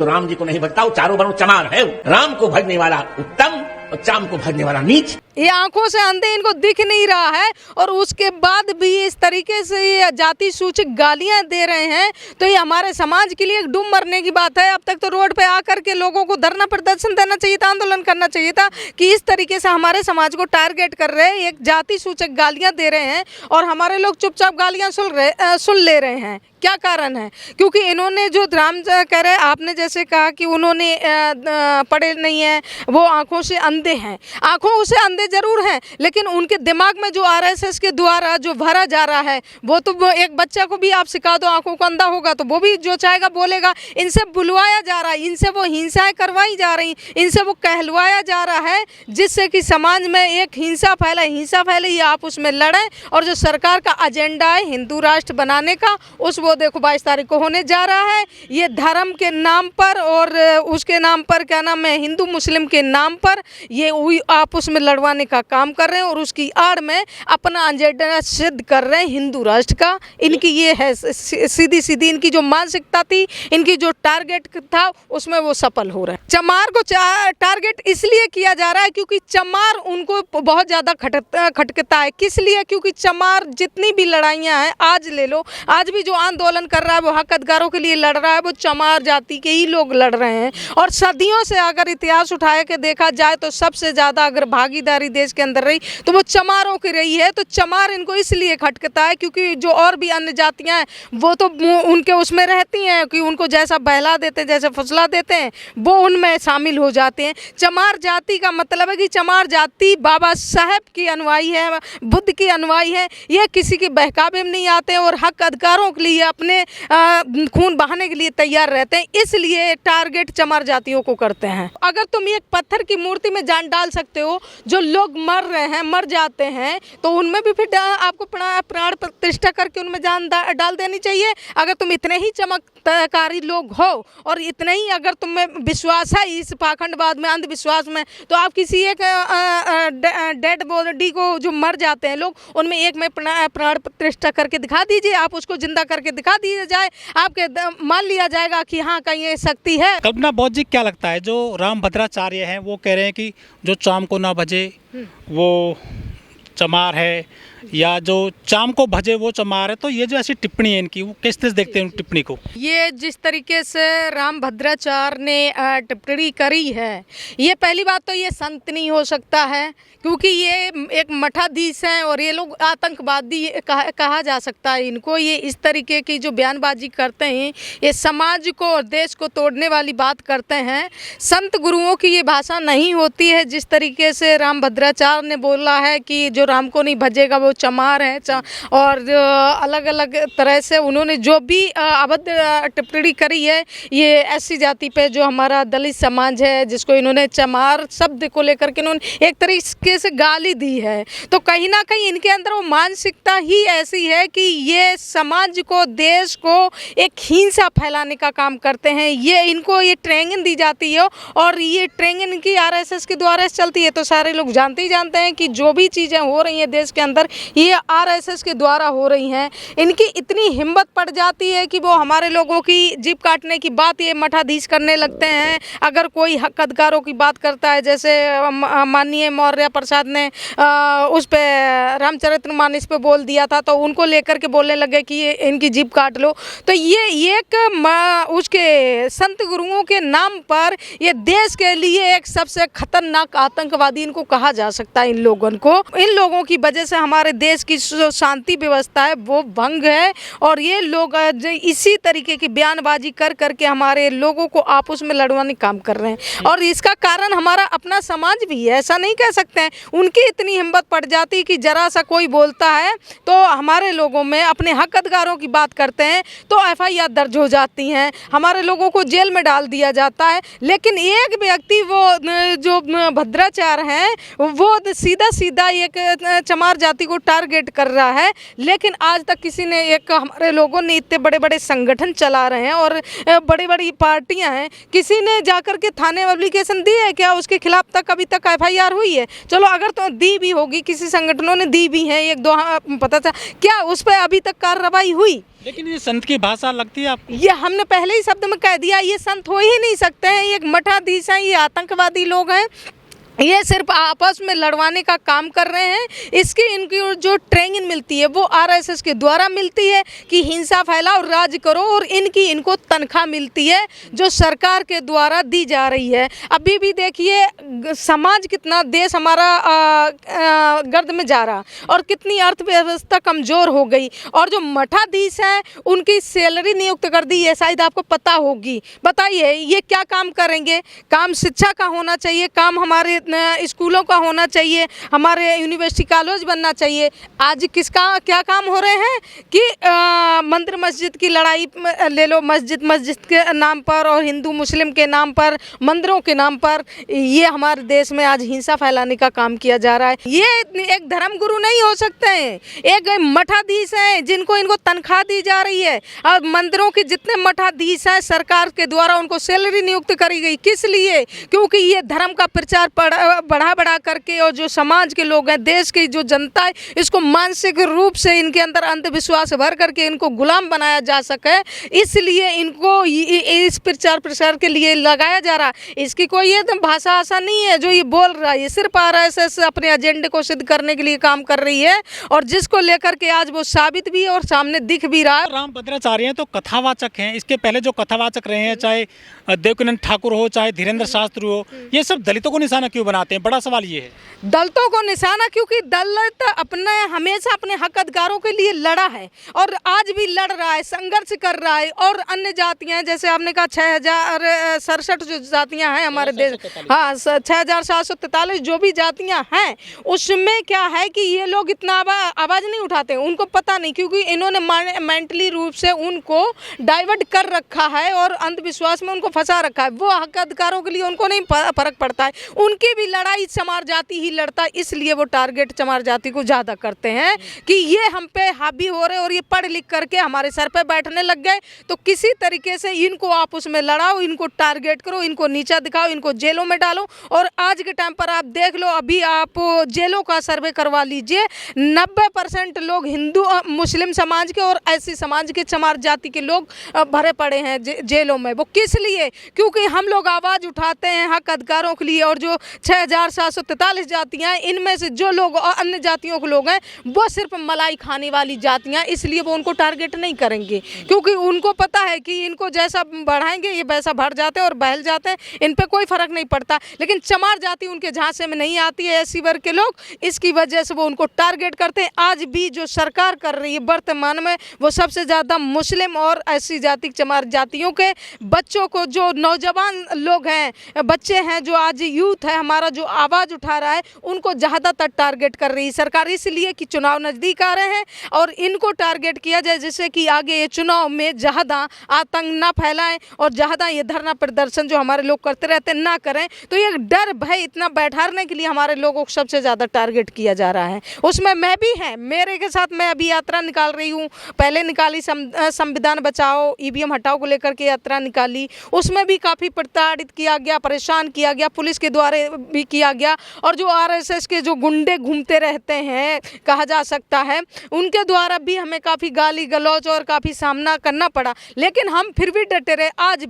तो राम जी को नहीं भजता, वो चारों वर्णों चमार है। राम को भजने वाला उत्तम और चाम को भजने वाला नीच। ये आंखों से अंधे, इनको दिख नहीं रहा है और उसके बाद भी इस तरीके से ये जाति सूचक गालियां दे रहे हैं, तो ये हमारे समाज के लिए एक डूब मरने की बात है। अब तक तो रोड पे आकर के लोगों को धरना प्रदर्शन देना चाहिए था, आंदोलन करना चाहिए था कि इस तरीके से हमारे समाज को टारगेट कर रहे हैं, एक जाति सूचक गालियां दे रहे हैं और हमारे लोग चुपचाप गालियां सुन ले रहे हैं। क्या कारण है? क्योंकि इन्होंने जो राम कह रहे हैं, आपने जैसे कहा कि उन्होंने पढ़े नहीं है, वो आंखों से अंधे हैं। आंखों से अंधे जरूर हैं, लेकिन उनके दिमाग में जो आरएसएस के द्वारा जो भरा जा रहा है, वो तो एक बच्चा को भी आप सिखा दो आंखों को अंधा होगा तो वो भी जो चाहेगा बोलेगा। इनसे बुलवाया जा रहा है, इनसे वो हिंसाएं करवाई जा रही, इनसे वो कहलवाया जा रहा है, जिससे कि समाज में एक हिंसा फैले, ये आप उसमें लड़ें। और जो सरकार का एजेंडा है हिंदू राष्ट्र बनाने का, वो देखो 22 तारीख को होने जा रहा है। ये धर्म के नाम पर और उसके नाम पर, क्या नाम है, हिंदू मुस्लिम के नाम पर ये आपस में लड़वाने का काम कर रहे हैं और उसकी आड़ में अपना एजेंडा सिद्ध कर रहे हैं हिंदू राष्ट्र का। इनकी ये है सीधी इनकी जो मानसिकता थी, इनकी जो टारगेट था, उसमें वो सफल हो रहे हैं। चमार को टारगेट इसलिए किया जा रहा है क्योंकि चमार उनको बहुत ज़्यादा खटकता है। किस लिए? क्योंकि चमार जितनी भी लड़ाइयाँ हैं, आज ले लो, आज भी जो आंदोलन कर रहा है वो हक अधिकारों के लिए लड़ रहा है, वो चमार जाति के ही लोग लड़ रहे हैं। और सदियों से अगर इतिहास उठाए के देखा जाए तो सबसे ज़्यादा अगर भागीदारी देश के अंदर रही तो वो चमारों की रही है। तो चमार इनको इसलिए खटकता है क्योंकि जो और भी अन्य जातियां हैं वो तो उनके उसमें रहती हैं कि उनको जैसा बहला देते हैं, जैसे फुसला देते हैं, वो उनमें शामिल हो जाते हैं। चमार जाति का मतलब है कि चमार जाति बाबा साहेब की अनुयायी है, बुद्ध की अनुयायी है। ये किसी के बहकावे में नहीं आते और हक अधिकारों के लिए अपने खून बहाने के लिए तैयार रहते हैं, इसलिए टारगेट चमार जातियों को करते हैं। अगर तुम एक पत्थर की मूर्ति में जान डाल सकते हो, जो लोग मर रहे हैं, मर जाते हैं, तो उनमें भी फिर आपको प्राण प्रतिष्ठा करके उनमें जान डाल देनी चाहिए। अगर तुम इतने ही चमत्कारी लोग हो और इतने ही अगर तुम में विश्वास है इस पाखंडवाद में, अंधविश्वास में, तो आप किसी एक डेड बॉडी को जो मर जाते हैं लोग, उनमें एक में प्राण प्रतिष्ठा करके दिखा दीजिए, आप उसको जिंदा करके दिखा दिया जाए, आपके मान लिया जाएगा कि हाँ कहीं ये शक्ति है। कल्पना बौद्ध जी, क्या लगता है जो रामभद्राचार्य हैं वो कह रहे हैं कि जो चाम को ना भजे वो चमार है, या जो चाम को भजे वो चमार है, तो ये जो ऐसी टिप्पणी है इनकी, वो किस तरह देखते हैं टिप्पणी को? ये जिस तरीके से रामभद्राचार्य ने टिप्पणी करी है, ये पहली बात तो ये संत नहीं हो सकता है क्योंकि ये एक मठाधीश हैं और ये लोग आतंकवादी कहा जा सकता है इनको। ये इस तरीके की जो बयानबाजी करते हैं, ये समाज को और देश को तोड़ने वाली बात करते हैं। संत गुरुओं की ये भाषा नहीं होती है। जिस तरीके से रामभद्राचार्य ने बोला है कि जो राम को नहीं भजेगा वो चमार है, और अलग अलग तरह से उन्होंने जो भी अभद्र टिप्पणी करी है ये ऐसी जाति पे जो हमारा दलित समाज है, जिसको इन्होंने चमार शब्द को लेकर के इन्होंने एक तरीके से गाली दी है। तो कहीं ना कहीं इनके अंदर वो मानसिकता ही ऐसी है कि ये समाज को, देश को एक हिंसा फैलाने का काम करते हैं। ये इनको ये ट्रेनिंग दी जाती है और ये ट्रेनिंग इनकी आरएसएस के द्वारा चलती है। तो सारे लोग जानते ही जानते हैं कि जो भी चीज़ें हो रही हैं देश के अंदर, ये आरएसएस के द्वारा हो रही हैं। इनकी इतनी हिम्मत पड़ जाती है कि वो हमारे लोगों की जीभ काटने की बात ये मठाधीश करने लगते हैं। अगर कोई हक अधिकारों की बात करता है, जैसे माननीय मौर्य प्रसाद ने उस पे रामचरितमानस पे बोल दिया था, तो उनको लेकर के बोलने लगे कि ये इनकी जीभ काट लो। तो ये एक उसके संत गुरुओं के नाम पर ये देश के लिए एक सबसे खतरनाक आतंकवादी इनको कहा जा सकता है। इन लोगों की वजह से हमारे देश की जो शांति व्यवस्था है वो भंग है और ये लोग इसी तरीके की बयानबाजी कर करके हमारे लोगों को आपस में लड़वाने काम कर रहे हैं। और इसका कारण हमारा अपना समाज भी है, ऐसा नहीं कह सकते हैं। उनकी इतनी हिम्मत पड़ जाती है कि जरा सा कोई बोलता है तो हमारे लोगों में अपने हक अधिकारों की बात करते हैं तो एफआईआर दर्ज हो जाती हैं, हमारे लोगों को जेल में डाल दिया जाता है। लेकिन एक व्यक्ति वो जो भद्राचार्य हैं वो सीधा एक चमार जाति को टारगेट कर रहा है। लेकिन आज तक किसी ने, एक हमारे लोगों ने इतने बड़े बड़े संगठन चला रहे हैं और बड़ी बड़ी पार्टियां हैं, किसी ने जाकर के थाने में एप्लीकेशन दी है क्या? उसके खिलाफ तक अभी तक FIR हुई है? चलो अगर तो दी भी होगी, किसी संगठनों ने दी भी है, एक दो पता था, क्या उस पर अभी तक कार्रवाई हुई? लेकिन ये संत की भाषा लगती है आपको? ये हमने पहले ही शब्द में कह दिया, ये संत हो ही नहीं सकते हैं, ये एक मठाधीश हैं, ये आतंकवादी लोग हैं, ये सिर्फ आपस में लड़वाने का काम कर रहे हैं। इसकी इनकी जो ट्रेनिंग मिलती है वो RSS के द्वारा मिलती है कि हिंसा फैलाओ, राज करो, और इनको तनख्वाह मिलती है जो सरकार के द्वारा दी जा रही है। अभी भी देखिए समाज कितना, देश हमारा गर्द में जा रहा और कितनी अर्थव्यवस्था कमज़ोर हो गई, और जो मठाधीश हैं उनकी सैलरी नियुक्त कर दी है, शायद आपको पता होगी। बताइए ये क्या काम करेंगे? काम शिक्षा का होना चाहिए, काम हमारे स्कूलों का होना चाहिए, हमारे यूनिवर्सिटी कॉलेज बनना चाहिए। आज किसका क्या काम हो रहे हैं कि मंदिर मस्जिद की लड़ाई ले लो, मस्जिद के नाम पर और हिंदू मुस्लिम के नाम पर, मंदिरों के नाम पर, ये हमारे देश में आज हिंसा फैलाने का काम किया जा रहा है। ये एक धर्म गुरु नहीं हो सकते हैं, एक मठाधीश हैं जिनको इनको तनख्वाह दी जा रही है। और मंदिरों के जितने मठाधीश हैं सरकार के द्वारा उनको सैलरी नियुक्त करी गई, किस लिए? क्योंकि ये धर्म का प्रचार बढ़ा करके, और जो समाज के लोग हैं, देश की जो जनता है, इसको मानसिक रूप से इनके अंदर अंधविश्वास भर करके इनको गुलाम बनाया जा सके, इसलिए इनको इस प्रचार प्रसार के लिए लगाया जा रहा है। इसकी कोई ये तो भाषा आसान नहीं है जो ये बोल रहा है, ये सिर्फ RSS अपने एजेंडे को सिद्ध करने के लिए काम कर रही है, और जिसको लेकर के आज वो साबित भी है और सामने दिख भी रहा है। रामभद्राचार्य हैं तो कथावाचक हैं, इसके पहले जो कथावाचक रहे हैं, चाहे देवकीनंद ठाकुर हो, चाहे धीरेन्द्र शास्त्री हो, ये सब दलितों को निशाना क्यों बनाते हैं? बड़ा सवाल ये है। दलितों को निशाना क्योंकि दलित हमेशा अपने हक अधिकारों के लिए लड़ा है और आज भी लड़ रहा है, संघर्ष कर रहा है। और अन्य जातियां, जैसे आपने कहा 6067 जो जातियां हैं हमारे देश, हाँ 6743 जो भी जातियां हैं, उसमें क्या है कि ये लोग इतना आवाज़ नहीं उठाते, उनको पता नहीं, क्योंकि इन्होंने मेंटली रूप से उनको डाइवर्ट कर रखा है और अंधविश्वास में उनको फंसा रखा है। वो हक अधिकारों के लिए उनको नहीं फर्क पड़ता है, उनकी भी लड़ाई चमार जाति ही लड़ता है, इसलिए वो टारगेट चमार जाति को ज़्यादा करते हैं कि ये हम पे हावी हो रहे और ये पढ़ लिख करके हमारे सर पे बैठने लग गए, तो किसी तरीके से इनको आप उसमें लड़ाओ, इनको टारगेट करो, इनको नीचा दिखाओ, इनको जेलों में डालो। और आज के टाइम पर आप देख लो, अभी आप जेलों का सर्वे करवा लीजिए, 90% लोग हिंदू मुस्लिम समाज के और ऐसी समाज के चमार जाति के लोग भरे पड़े हैं जेलों में। वो किस लिए? क्योंकि हम लोग आवाज़ उठाते हैं हक अधिकारों के लिए, और जो 6743 जातियाँ हैं, इनमें से जो लोग अन्य जातियों के लोग हैं वो सिर्फ मलाई खाने वाली जातियाँ, इसलिए वो उनको टारगेट नहीं करेंगे, क्योंकि उनको पता है कि इनको जैसा बढ़ाएंगे ये वैसा बढ़ जाते हैं और बहल जाते हैं, इन पे कोई फर्क नहीं पड़ता। लेकिन चमार जाति उनके झांसे में नहीं आती है, ऐसी वर्ग के लोग, इसकी वजह से वो उनको टारगेट करते हैं। आज भी जो सरकार कर रही है वर्तमान में, वो सबसे ज़्यादा मुस्लिम और ऐसी जाति चमार जातियों के बच्चों को, जो नौजवान लोग हैं, बच्चे हैं, जो आज यूथ है हमारा जो आवाज़ उठा रहा है, उनको ज़्यादातर टारगेट कर रही है सरकार, इसलिए कि चुनाव नज़दीक आ रहे हैं और इनको टारगेट किया जाए, जिससे कि आगे ये चुनाव में ज़्यादा आतंक ना फैलाएं और ज़्यादा ये धरना प्रदर्शन जो हमारे लोग करते रहते ना करें। तो ये डर भय इतना बैठाने के लिए हमारे लोगों को सबसे ज़्यादा टारगेट किया जा रहा है। उसमें मैं भी है, मेरे के साथ मैं अभी यात्रा निकाल रही हूँ, पहले निकाली संविधान बचाओ EVM हटाओ को लेकर के यात्रा निकाली, उसमें भी काफ़ी प्रताड़ित किया गया, परेशान किया गया, पुलिस के द्वारा भी किया गया, और जो RSS के जो गुंडे घूमते रहते हैं कहा जा सकता है, उनके द्वारा भी हमें काफ़ी गाली गलौज और काफ़ी सामना करना पड़ा, लेकिन हम फिर भी डटे रहे। आज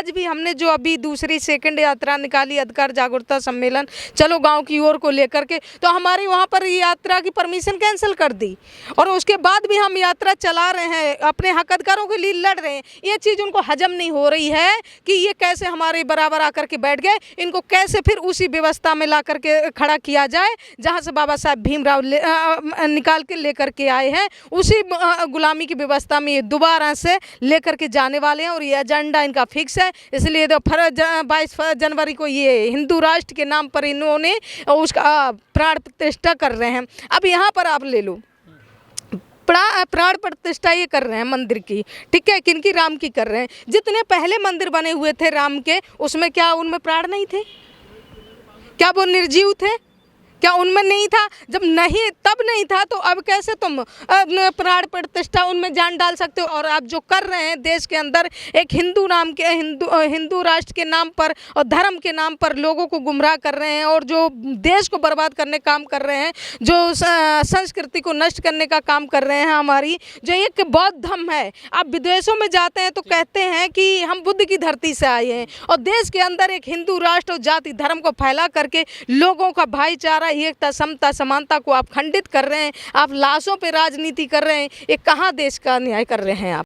भी हमने जो अभी दूसरी सेकंड यात्रा निकाली, अधिकार जागरूकता सम्मेलन चलो गांव की ओर को लेकर के, तो हमारी वहां पर यात्रा की परमिशन कैंसिल कर दी, और उसके बाद भी हम यात्रा चला रहे हैं, अपने हक अधिकारों के लिए लड़ रहे हैं। ये चीज़ उनको हजम नहीं हो रही है कि ये कैसे हमारे बराबर आकर के बैठ गए, इनको कैसे फिर उसी व्यवस्था में ला करके खड़ा किया जाए जहाँ से बाबा साहब भीमराव निकाल के लेकर के आए हैं, उसी गुलामी की व्यवस्था में ये दोबारा से लेकर के जाने वाले हैं, और ये एजेंडा इनका फिक्स है। इसलिए 22 जनवरी को ये हिंदू राष्ट्र के नाम पर इन्होंने उसका प्राण प्रतिष्ठा कर रहे हैं। अब यहाँ पर आप ले लो, प्राण प्रतिष्ठा ये कर रहे हैं मंदिर की, ठीक है, किनकी? राम की कर रहे हैं। जितने पहले मंदिर बने हुए थे राम के, उसमें क्या उनमें प्राण नहीं थे? क्या वो निर्जीव थे? क्या उनमें नहीं था? जब नहीं तब नहीं था तो अब कैसे तुम प्राण प्रतिष्ठा उनमें जान डाल सकते हो? और आप जो कर रहे हैं देश के अंदर एक हिंदू राष्ट्र के नाम पर और धर्म के नाम पर लोगों को गुमराह कर रहे हैं और जो देश को बर्बाद करने का काम कर रहे हैं, जो संस्कृति को नष्ट करने का काम कर रहे हैं। हमारी जो एक बौद्ध धर्म है, आप विदेशों में जाते हैं तो कहते हैं कि हम बुद्ध की धरती से आए हैं, और देश के अंदर एक हिंदू राष्ट्र और जाति धर्म को फैला करके लोगों का भाईचारा, एकता, समता, समानता को आप खंडित कर रहे हैं। आप लाशों पे राजनीति कर रहे हैं। ये कहाँ देश का न्याय कर रहे हैं आप?